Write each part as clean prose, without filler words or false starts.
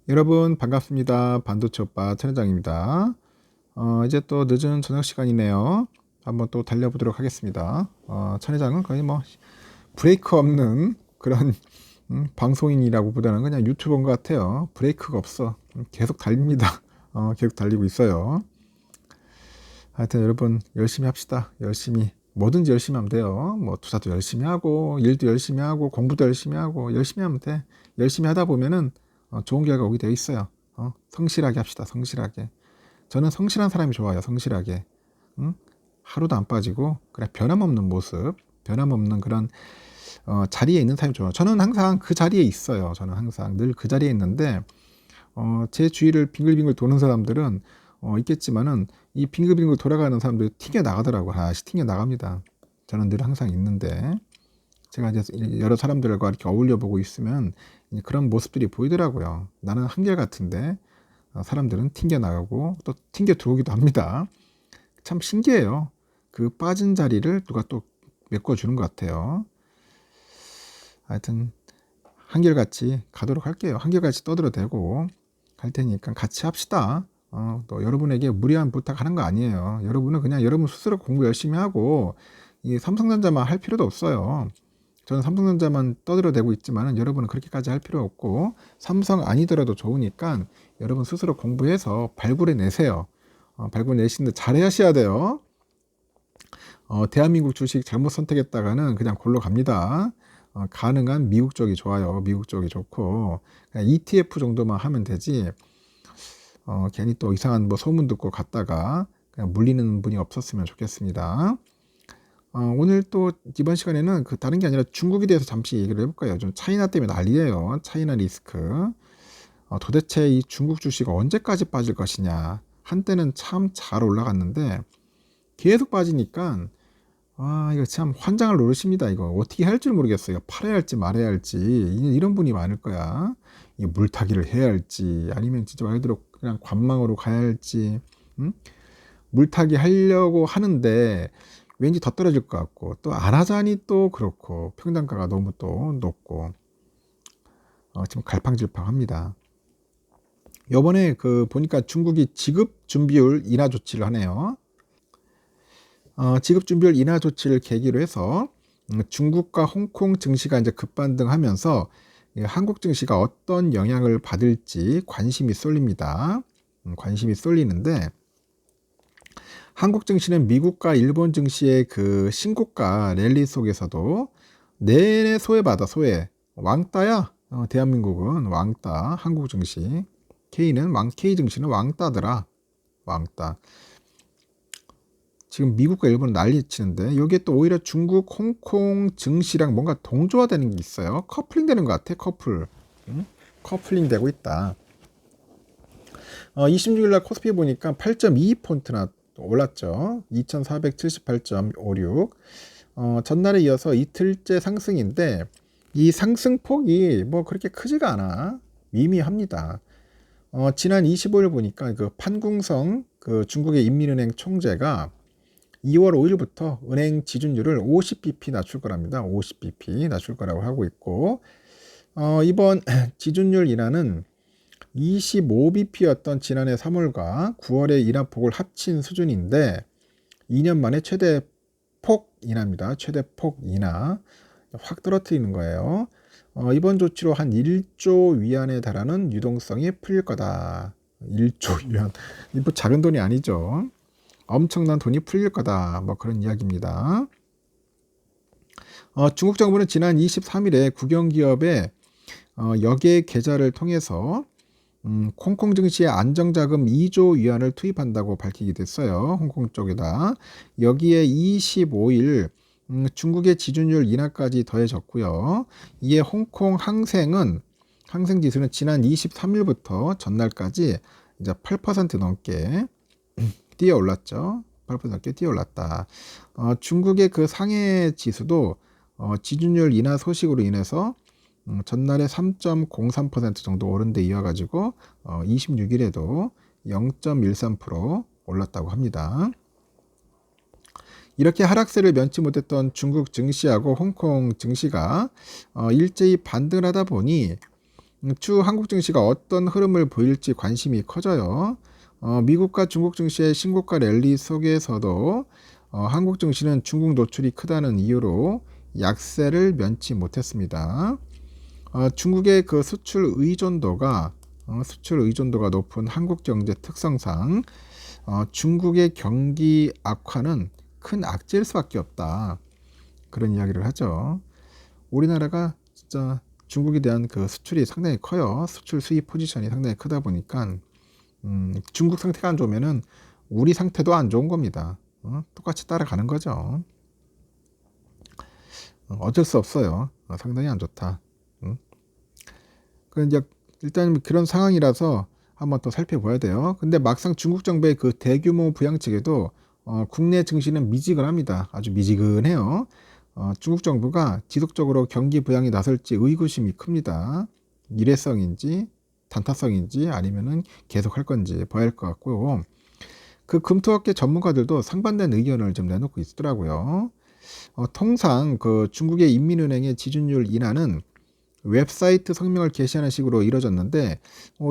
여러분 반갑습니다. 반도체 오빠 천회장입니다. 이제 또 늦은 저녁 시간이네요. 한번 또 달려보도록 하겠습니다. 천회장은 거의 뭐 브레이크 없는 그런 방송인이라고 보다는 그냥 유튜버인 것 같아요. 브레이크가 없어. 계속 달립니다. 계속 달리고 있어요. 하여튼 여러분 열심히 합시다. 열심히 뭐든지 열심히 하면 돼요. 뭐 투자도 열심히 하고 일도 열심히 하고 공부도 열심히 하고 열심히 하면 돼. 열심히 하다 보면은 좋은 결과 오게 되어 있어요. 성실하게 합시다. 성실하게. 저는 성실한 사람이 좋아요. 성실하게. 응? 하루도 안 빠지고 그냥 변함없는 모습, 변함없는 그런 자리에 있는 사람이 좋아요. 저는 항상 그 자리에 있어요. 저는 항상 늘 그 자리에 있는데 제 주위를 빙글빙글 도는 사람들은 있겠지만은 이 빙글빙글 돌아가는 사람들이 튕겨 나가더라고. 하나씩 튕겨 나갑니다. 저는 늘 항상 있는데 제가 이제 여러 사람들과 이렇게 어울려 보고 있으면 그런 모습들이 보이더라고요. 나는 한결같은데 사람들은 튕겨 나가고 또 튕겨 들어오기도 합니다. 참 신기해요. 그 빠진 자리를 누가 또 메꿔주는 것 같아요. 하여튼 한결같이 가도록 할게요. 한결같이 떠들어대고 갈 테니까 같이 합시다. 또 여러분에게 무리한 부탁하는 거 아니에요. 여러분은 그냥 여러분 스스로 공부 열심히 하고 이 삼성전자만 할 필요도 없어요. 저는 삼성전자만 떠들어대고 있지만 여러분은 그렇게까지 할 필요 없고 삼성 아니더라도 좋으니까 여러분 스스로 공부해서 발굴해 내세요. 발굴 내시는데 잘 하셔야 돼요. 대한민국 주식 잘못 선택했다가는 그냥 골로 갑니다. 가능한 미국 쪽이 좋아요. 미국 쪽이 좋고 그냥 ETF 정도만 하면 되지. 괜히 또 이상한 뭐 소문 듣고 갔다가 그냥 물리는 분이 없었으면 좋겠습니다. 오늘 또 이번 시간에는 그 다른 게 아니라 중국에 대해서 잠시 얘기를 해볼까요? 요즘 차이나 때문에 난리예요. 차이나 리스크. 도대체 이 중국 주식 언제까지 빠질 것이냐. 한때는 참 잘 올라갔는데 계속 빠지니까 이거 참 환장을 노리십니다. 이거 어떻게 할 줄 모르겠어요. 팔아야 할지 말아야 할지 이런 분이 많을 거야. 이 물타기를 해야 할지 아니면 진짜 말 그대로 그냥 관망으로 가야 할지. 물타기 하려고 하는데 왠지 더 떨어질 것 같고 또 안 하자니 또 그렇고 평단가가 너무 또 높고 지금 갈팡질팡합니다. 요번에 그 보니까 중국이 지급 준비율 인하 조치를 하네요. 지급 준비율 인하 조치를 계기로 해서 중국과 홍콩 증시가 이제 급반등하면서 한국 증시가 어떤 영향을 받을지 관심이 쏠립니다. 관심이 쏠리는데 한국 증시는 미국과 일본 증시의 그 신고가 랠리 속에서도 내내 소외받아 소외. 왕따야. 대한민국은 왕따. 한국 증시 K 증시는 왕따더라. 왕따. 지금 미국과 일본은 난리 치는데 여기에 또 오히려 중국, 홍콩 증시랑 뭔가 동조화되는 게 있어요. 커플링 되는 것 같아. 커플. 커플링 되고 있다. 26일 날 코스피 보니까 8.22포인트나 올랐죠. 2478.56. 전날에 이어서 이틀째 상승인데 이 상승폭이 뭐 그렇게 크지가 않아. 미미합니다. 지난 25일 보니까 그 판궁성 그 중국의 인민은행 총재가 2월 5일부터 은행 지준율을 50bp 낮출 거랍니다. 50bp 낮출 거라고 하고 있고 이번 지준율 인하는 25bp였던 지난해 3월과 9월의 인하폭을 합친 수준인데 2년 만에 최대 폭 인하입니다. 최대 폭 인하 확 떨어뜨리는 거예요. 이번 조치로 한 1조 위안에 달하는 유동성이 풀릴 거다. 1조 위안. 뭐 작은 돈이 아니죠. 엄청난 돈이 풀릴 거다. 뭐 그런 이야기입니다. 중국 정부는 지난 23일에 국영기업의 역외 계좌를 통해서 홍콩 증시에 안정자금 2조 위안을 투입한다고 밝히게 됐어요. 홍콩 쪽에다. 여기에 25일 중국의 지준율 인하까지 더해졌고요. 이에 홍콩 항생 지수는 지난 23일부터 전날까지 이제 8% 넘게 뛰어 올랐죠. 8% 넘게 뛰어 올랐다. 중국의 그 상해 지수도 지준율 인하 소식으로 인해서 전날에 3.03% 정도 오른 데 이어가지고 26일에도 0.13% 올랐다고 합니다. 이렇게 하락세를 면치 못했던 중국 증시하고 홍콩 증시가 일제히 반등을 하다 보니 추후 한국 증시가 어떤 흐름을 보일지 관심이 커져요. 미국과 중국 증시의 신고가 랠리 속에서도 한국 증시는 중국 노출이 크다는 이유로 약세를 면치 못했습니다. 중국의 그 수출 의존도가 높은 한국 경제 특성상 중국의 경기 악화는 큰 악재일 수밖에 없다. 그런 이야기를 하죠. 우리나라가 진짜 중국에 대한 그 수출이 상당히 커요. 수출 수입 포지션이 상당히 크다 보니까 중국 상태가 안 좋으면은 우리 상태도 안 좋은 겁니다. 똑같이 따라가는 거죠. 어쩔 수 없어요. 상당히 안 좋다. 그 이제 일단 그런 상황이라서 한번 더 살펴봐야 돼요. 근데 막상 중국 정부의 그 대규모 부양책에도 국내 증시는 미지근합니다. 아주 미지근해요. 중국 정부가 지속적으로 경기 부양에 나설지 의구심이 큽니다. 일회성인지 단타성인지 아니면은 계속 할 건지 봐야 할 것 같고요. 그 금토업계 전문가들도 상반된 의견을 좀 내놓고 있더라고요. 통상 그 중국의 인민은행의 지준율 인하는 웹사이트 성명을 게시하는 식으로 이뤄졌는데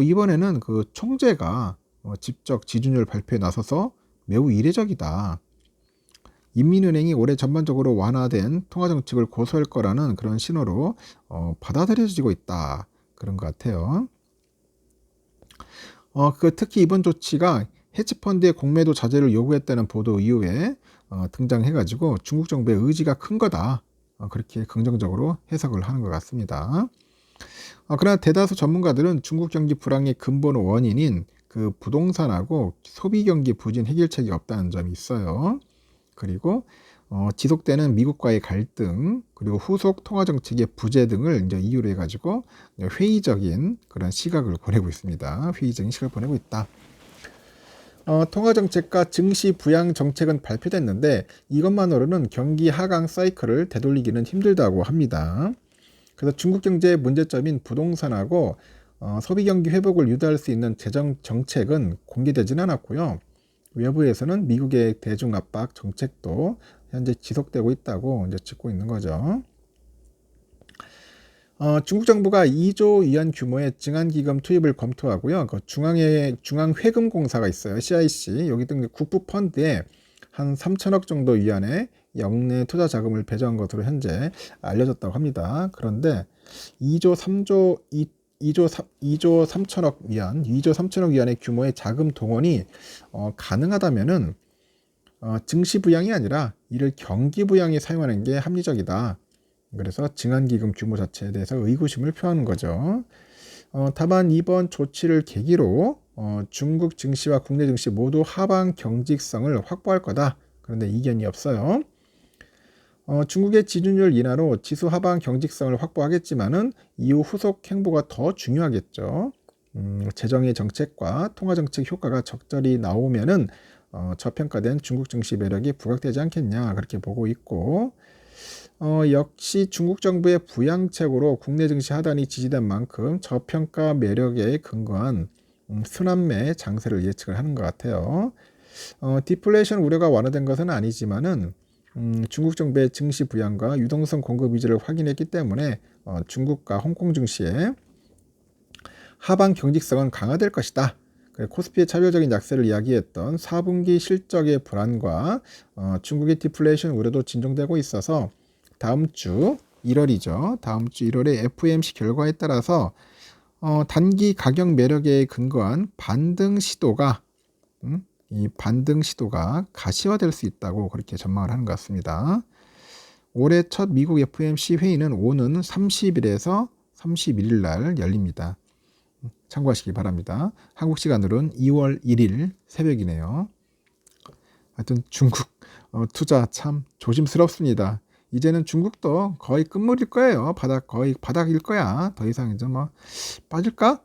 이번에는 그 총재가 직접 지준율 발표에 나서서 매우 이례적이다. 인민은행이 올해 전반적으로 완화된 통화정책을 고수할 거라는 그런 신호로 받아들여지고 있다. 그런 것 같아요. 특히 이번 조치가 헤지펀드의 공매도 자제를 요구했다는 보도 이후에 등장해가지고 중국 정부의 의지가 큰 거다. 그렇게 긍정적으로 해석을 하는 것 같습니다. 그러나 대다수 전문가들은 중국 경기 불황의 근본 원인인 그 부동산하고 소비 경기 부진 해결책이 없다는 점이 있어요. 그리고 지속되는 미국과의 갈등, 그리고 후속 통화 정책의 부재 등을 이제 이유로 해가지고 회의적인 그런 시각을 보내고 있습니다. 회의적인 시각을 보내고 있다. 통화 정책과 증시 부양 정책은 발표됐는데 이것만으로는 경기 하강 사이클을 되돌리기는 힘들다고 합니다. 그래서 중국 경제의 문제점인 부동산하고 소비 경기 회복을 유도할 수 있는 재정 정책은 공개되지는 않았고요. 외부에서는 미국의 대중 압박 정책도 현재 지속되고 있다고 이제 짚고 있는 거죠. 중국 정부가 2조 위안 규모의 증안기금 투입을 검토하고요. 그 중앙회금공사가 있어요. CIC 여기 등 국부 펀드에 한 3천억 정도 위안의 역내 투자 자금을 배정한 것으로 현재 알려졌다고 합니다. 그런데 2조 3천억 위안의 규모의 자금 동원이 가능하다면은 증시 부양이 아니라 이를 경기 부양에 사용하는 게 합리적이다. 그래서 증안기금 규모 자체에 대해서 의구심을 표하는 거죠. 다만 이번 조치를 계기로 중국 증시와 국내 증시 모두 하방 경직성을 확보할 거다. 그런데 이견이 없어요. 중국의 지준율 인하로 지수 하방 경직성을 확보하겠지만은 이후 후속 행보가 더 중요하겠죠. 재정의 정책과 통화 정책 효과가 적절히 나오면은 저평가된 중국 증시 매력이 부각되지 않겠냐 그렇게 보고 있고. 역시 중국 정부의 부양책으로 국내 증시 하단이 지지된 만큼 저평가 매력에 근거한 순환매 장세를 예측을 하는 것 같아요. 디플레이션 우려가 완화된 것은 아니지만은 중국 정부의 증시 부양과 유동성 공급 위주를 확인했기 때문에 중국과 홍콩 증시의 하방 경직성은 강화될 것이다. 코스피의 차별적인 약세를 이야기했던 4분기 실적의 불안과 중국의 디플레이션 우려도 진정되고 있어서 다음 주 1월이죠. 다음 주 1월에 FOMC 결과에 따라서 단기 가격 매력에 근거한 반등 시도가 가시화될 수 있다고 그렇게 전망을 하는 것 같습니다. 올해 첫 미국 FOMC 회의는 오는 30일에서 31일 날 열립니다. 참고하시기 바랍니다. 한국 시간으로는 2월 1일 새벽이네요. 하여튼 중국 투자 참 조심스럽습니다. 이제는 중국도 거의 끝물일 거예요. 거의 바닥일 거야. 더 이상 이제 뭐 빠질까?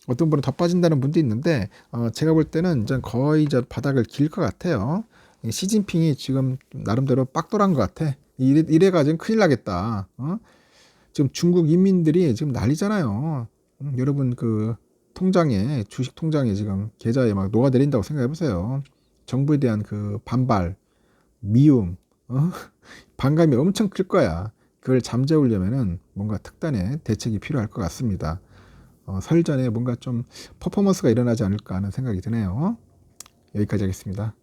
어떤 분은 더 빠진다는 분도 있는데 제가 볼 때는 이제 거의 이제 바닥을 길 것 같아요. 시진핑이 지금 나름대로 빡돌한 것 같아. 이래가지고 큰일 나겠다. 지금 중국 인민들이 지금 난리잖아요. 여러분 그 통장에 주식 통장에 지금 계좌에 막 녹아내린다고 생각해 보세요. 정부에 대한 그 반발, 미움, 반감이 엄청 클 거야. 그걸 잠재우려면은 뭔가 특단의 대책이 필요할 것 같습니다. 설 전에 뭔가 좀 퍼포먼스가 일어나지 않을까 하는 생각이 드네요. 여기까지 하겠습니다.